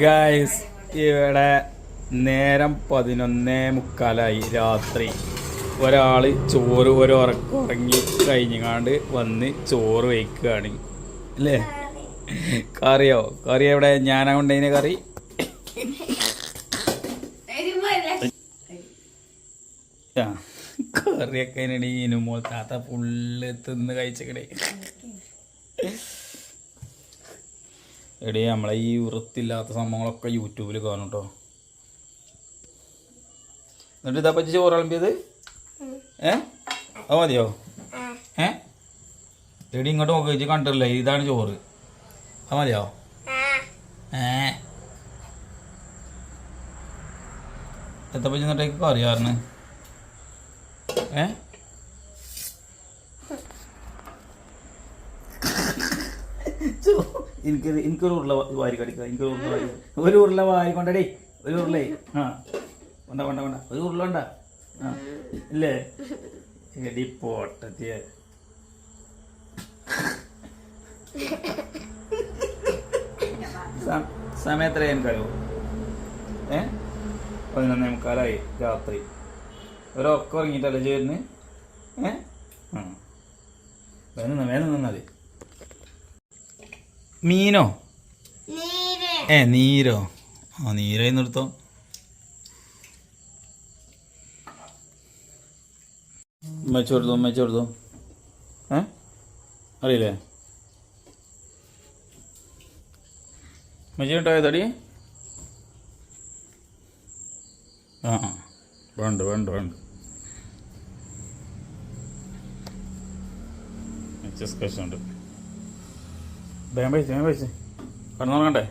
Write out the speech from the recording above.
Guys ഇവിടെ നേരം 11:45 രാത്രി. ഒരാള് ചോറ് ഉറങ്ങി കഴിഞ്ഞാണ്ട് വന്ന് ചോറ് വയ്ക്കുകയാണ് അല്ലേ? കറി എവിടെ? ഞാനാ കൊണ്ടതിനെ കറി. കറിയൊക്കെ ഇനുമോ താത്ത ഫുള്ള് തിന്ന് കഴിച്ചക്കടേ. എടേ നമ്മളെ ഈ വൃത്തിയില്ലാത്ത സംഭവങ്ങളൊക്കെ യൂട്യൂബിൽ കാണും കേട്ടോ. എന്നിട്ട് ഇതാ പറ്റി ചോറ് വിളമ്പിയത്? അത് മതിയോ? എടി ഇങ്ങോട്ട് നോക്കി കണ്ടിട്ടില്ലേ? ഇതാണ് ചോറ്. അത് മതിയോ? എത്ര പറ്റി എന്നിട്ടേക്ക് കറിയാറിന്? എനിക്കൊരു ഉരുള വാരി കടിക്കാം. ഒരു ഉരുള വാരി കൊണ്ടടേ. ഒരു ഉരുളേ. വേണ്ട ഒരു ഉരുള വേണ്ട. ഇല്ലേ? എടി പോട്ടത്തിയ. സമയം എത്രയാ എനിക്കറിയോ? 11:45 രാത്രി. ഒരൊക്കെ ഉറങ്ങിയിട്ടല്ലേ ചേരുന്ന്? വേഗം നിന്നാല്. മീനോ? നീരോ? നീരായി നിർത്തോ. ഉമ്മച്ചോടുത്തു അറിയില്ലേ? ഉമ്മച്ചി കേട്ടോ തടി? വേണ്ട ഉണ്ട്. വേഗം പൈസ കടന്നുറങ്ങണ്ടേ?